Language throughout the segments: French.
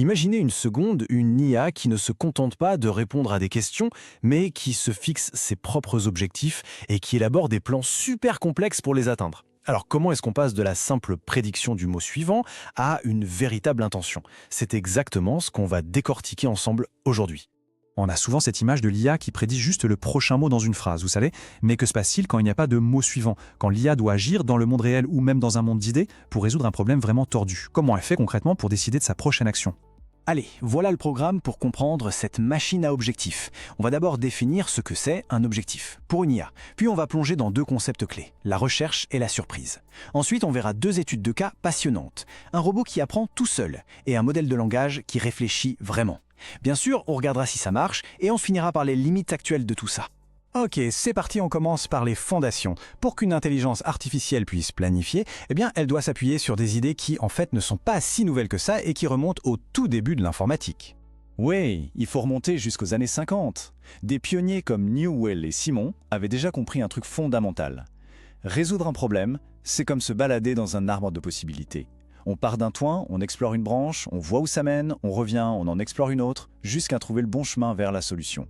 Imaginez une seconde une IA qui ne se contente pas de répondre à des questions, mais qui se fixe ses propres objectifs et qui élabore des plans super complexes pour les atteindre. Alors comment est-ce qu'on passe de la simple prédiction du mot suivant à une véritable intention? C'est exactement ce qu'on va décortiquer ensemble aujourd'hui. On a souvent cette image de l'IA qui prédit juste le prochain mot dans une phrase, vous savez, mais que se passe-t-il quand il n'y a pas de mot suivant, quand l'IA doit agir dans le monde réel ou même dans un monde d'idées pour résoudre un problème vraiment tordu? Comment elle fait concrètement pour décider de sa prochaine action? Allez, voilà le programme pour comprendre cette machine à objectifs. On va d'abord définir ce que c'est un objectif pour une IA. Puis on va plonger dans deux concepts clés, la recherche et la surprise. Ensuite, on verra deux études de cas passionnantes. Un robot qui apprend tout seul et un modèle de langage qui réfléchit vraiment. Bien sûr, on regardera si ça marche et on finira par les limites actuelles de tout ça. Ok, c'est parti, on commence par les fondations. Pour qu'une intelligence artificielle puisse planifier, elle doit s'appuyer sur des idées qui, en fait, ne sont pas si nouvelles que ça et qui remontent au tout début de l'informatique. Oui, il faut remonter jusqu'aux années 50. Des pionniers comme Newell et Simon avaient déjà compris un truc fondamental. Résoudre un problème, c'est comme se balader dans un arbre de possibilités. On part d'un toit, on explore une branche, on voit où ça mène, on revient, on en explore une autre, jusqu'à trouver le bon chemin vers la solution.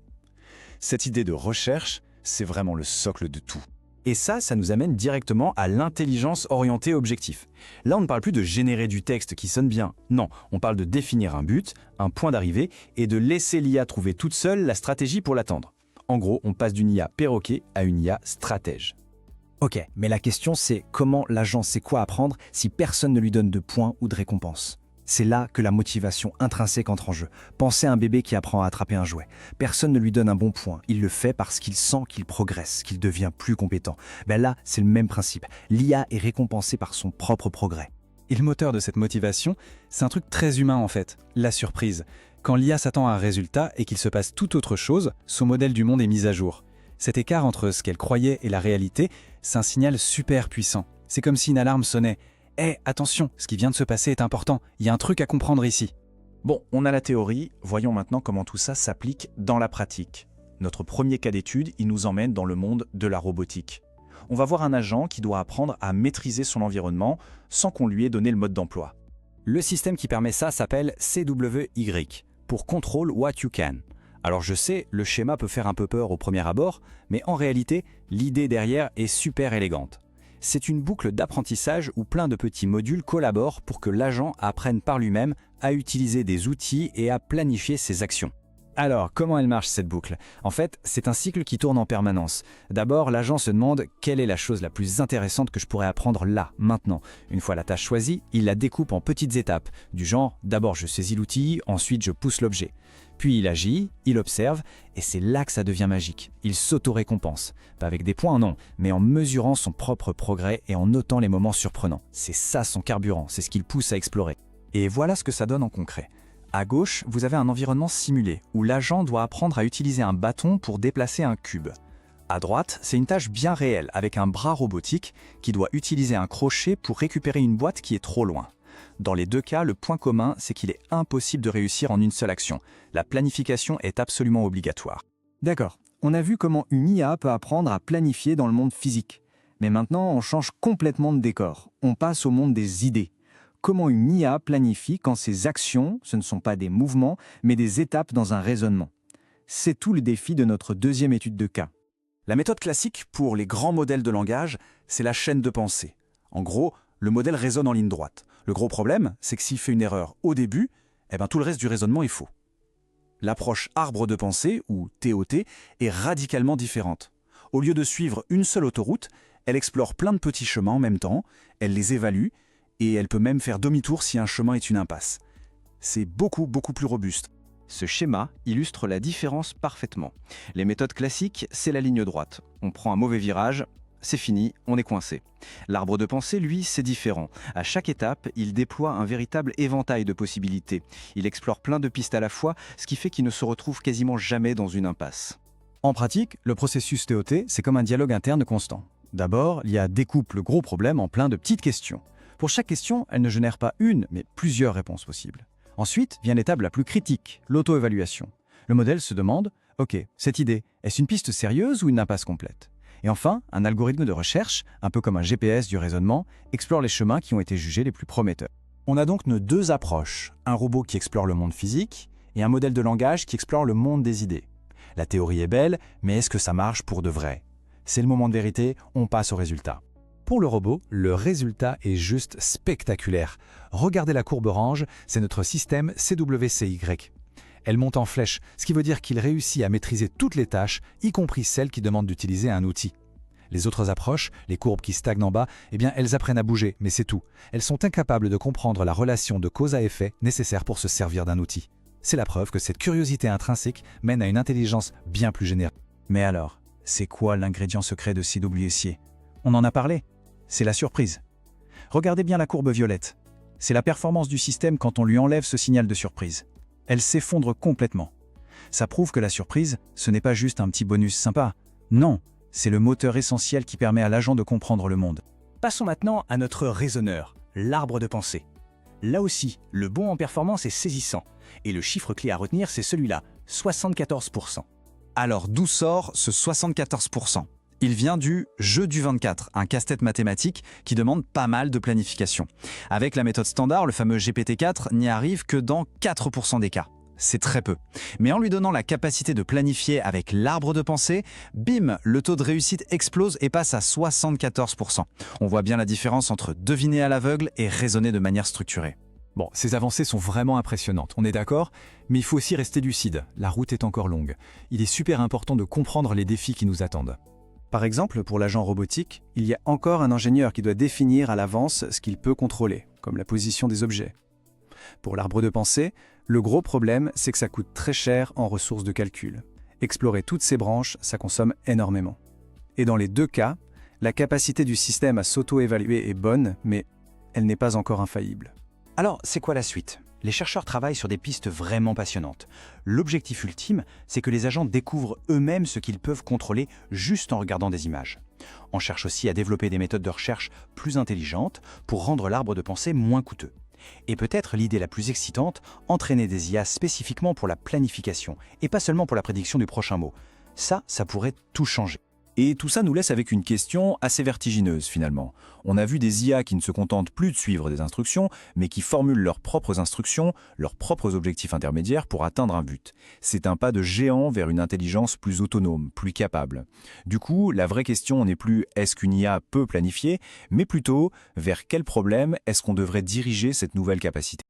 Cette idée de recherche, c'est vraiment le socle de tout. Et ça nous amène directement à l'intelligence orientée objectif. Là, on ne parle plus de générer du texte qui sonne bien. Non, on parle de définir un but, un point d'arrivée, et de laisser l'IA trouver toute seule la stratégie pour l'atteindre. En gros, on passe d'une IA perroquet à une IA stratège. Ok, mais la question c'est comment l'agent sait quoi apprendre si personne ne lui donne de points ou de récompenses? C'est là que la motivation intrinsèque entre en jeu. Pensez à un bébé qui apprend à attraper un jouet. Personne ne lui donne un bon point. Il le fait parce qu'il sent qu'il progresse, qu'il devient plus compétent. Là, c'est le même principe. L'IA est récompensée par son propre progrès. Et le moteur de cette motivation, c'est un truc très humain en fait, la surprise. Quand l'IA s'attend à un résultat et qu'il se passe tout autre chose, son modèle du monde est mis à jour. Cet écart entre ce qu'elle croyait et la réalité, c'est un signal super puissant. C'est comme si une alarme sonnait. Attention, ce qui vient de se passer est important, il y a un truc à comprendre ici. Bon, on a la théorie, voyons maintenant comment tout ça s'applique dans la pratique. Notre premier cas d'étude, il nous emmène dans le monde de la robotique. On va voir un agent qui doit apprendre à maîtriser son environnement sans qu'on lui ait donné le mode d'emploi. Le système qui permet ça s'appelle CWY, pour Control What You Can. Alors je sais, le schéma peut faire un peu peur au premier abord, mais en réalité, l'idée derrière est super élégante. C'est une boucle d'apprentissage où plein de petits modules collaborent pour que l'agent apprenne par lui-même à utiliser des outils et à planifier ses actions. Alors, comment elle marche cette boucle? En fait, c'est un cycle qui tourne en permanence. D'abord, l'agent se demande quelle est la chose la plus intéressante que je pourrais apprendre là, maintenant. Une fois la tâche choisie, il la découpe en petites étapes, du genre d'abord je saisis l'outil, ensuite je pousse l'objet. Puis il agit, il observe, et c'est là que ça devient magique. Il s'auto-récompense. Pas avec des points, non, mais en mesurant son propre progrès et en notant les moments surprenants. C'est ça son carburant, c'est ce qu'il pousse à explorer. Et voilà ce que ça donne en concret. À gauche, vous avez un environnement simulé, où l'agent doit apprendre à utiliser un bâton pour déplacer un cube. À droite, c'est une tâche bien réelle, avec un bras robotique qui doit utiliser un crochet pour récupérer une boîte qui est trop loin. Dans les deux cas, le point commun, c'est qu'il est impossible de réussir en une seule action. La planification est absolument obligatoire. D'accord, on a vu comment une IA peut apprendre à planifier dans le monde physique. Mais maintenant, on change complètement de décor. On passe au monde des idées. Comment une IA planifie quand ses actions, ce ne sont pas des mouvements, mais des étapes dans un raisonnement. C'est tout le défi de notre deuxième étude de cas. La méthode classique pour les grands modèles de langage, c'est la chaîne de pensée. En gros, le modèle raisonne en ligne droite. Le gros problème, c'est que s'il fait une erreur au début, tout le reste du raisonnement est faux. L'approche arbre de pensée, ou TOT, est radicalement différente. Au lieu de suivre une seule autoroute, elle explore plein de petits chemins en même temps, elle les évalue, et elle peut même faire demi-tour si un chemin est une impasse. C'est beaucoup plus robuste. Ce schéma illustre la différence parfaitement. Les méthodes classiques, c'est la ligne droite. On prend un mauvais virage, c'est fini, on est coincé. L'arbre de pensée, lui, c'est différent. À chaque étape, il déploie un véritable éventail de possibilités. Il explore plein de pistes à la fois, ce qui fait qu'il ne se retrouve quasiment jamais dans une impasse. En pratique, le processus TOT, c'est comme un dialogue interne constant. D'abord, l'IA découpe le gros problème en plein de petites questions. Pour chaque question, elle ne génère pas une, mais plusieurs réponses possibles. Ensuite vient l'étape la plus critique, l'auto-évaluation. Le modèle se demande « Ok, cette idée, est-ce une piste sérieuse ou une impasse complète ?» Et enfin, un algorithme de recherche, un peu comme un GPS du raisonnement, explore les chemins qui ont été jugés les plus prometteurs. On a donc nos deux approches, un robot qui explore le monde physique et un modèle de langage qui explore le monde des idées. La théorie est belle, mais est-ce que ça marche pour de vrai? C'est le moment de vérité, on passe au résultat. Pour le robot, le résultat est juste spectaculaire. Regardez la courbe orange, c'est notre système CWCY. Elle monte en flèche, ce qui veut dire qu'il réussit à maîtriser toutes les tâches, y compris celles qui demandent d'utiliser un outil. Les autres approches, les courbes qui stagnent en bas, eh bien elles apprennent à bouger, mais c'est tout. Elles sont incapables de comprendre la relation de cause à effet nécessaire pour se servir d'un outil. C'est la preuve que cette curiosité intrinsèque mène à une intelligence bien plus générale. Mais alors, c'est quoi l'ingrédient secret de CWC? On en a parlé. C'est la surprise. Regardez bien la courbe violette. C'est la performance du système quand on lui enlève ce signal de surprise. Elle s'effondre complètement. Ça prouve que la surprise, ce n'est pas juste un petit bonus sympa. Non, c'est le moteur essentiel qui permet à l'agent de comprendre le monde. Passons maintenant à notre raisonneur, l'arbre de pensée. Là aussi, le bond en performance est saisissant. Et le chiffre clé à retenir, c'est celui-là, 74%. Alors d'où sort ce 74%? Il vient du jeu du 24, un casse-tête mathématique qui demande pas mal de planification. Avec la méthode standard, le fameux GPT-4 n'y arrive que dans 4% des cas. C'est très peu. Mais en lui donnant la capacité de planifier avec l'arbre de pensée, bim, le taux de réussite explose et passe à 74%. On voit bien la différence entre deviner à l'aveugle et raisonner de manière structurée. Bon, ces avancées sont vraiment impressionnantes, on est d'accord, mais il faut aussi rester lucide, la route est encore longue. Il est super important de comprendre les défis qui nous attendent. Par exemple, pour l'agent robotique, il y a encore un ingénieur qui doit définir à l'avance ce qu'il peut contrôler, comme la position des objets. Pour l'arbre de pensée, le gros problème, c'est que ça coûte très cher en ressources de calcul. Explorer toutes ces branches, ça consomme énormément. Et dans les deux cas, la capacité du système à s'auto-évaluer est bonne, mais elle n'est pas encore infaillible. Alors, c'est quoi la suite? Les chercheurs travaillent sur des pistes vraiment passionnantes. L'objectif ultime, c'est que les agents découvrent eux-mêmes ce qu'ils peuvent contrôler juste en regardant des images. On cherche aussi à développer des méthodes de recherche plus intelligentes pour rendre l'arbre de pensée moins coûteux. Et peut-être l'idée la plus excitante, entraîner des IA spécifiquement pour la planification et pas seulement pour la prédiction du prochain mot. Ça pourrait tout changer. Et tout ça nous laisse avec une question assez vertigineuse finalement. On a vu des IA qui ne se contentent plus de suivre des instructions, mais qui formulent leurs propres instructions, leurs propres objectifs intermédiaires pour atteindre un but. C'est un pas de géant vers une intelligence plus autonome, plus capable. Du coup, la vraie question n'est plus est-ce qu'une IA peut planifier, mais plutôt vers quel problème est-ce qu'on devrait diriger cette nouvelle capacité.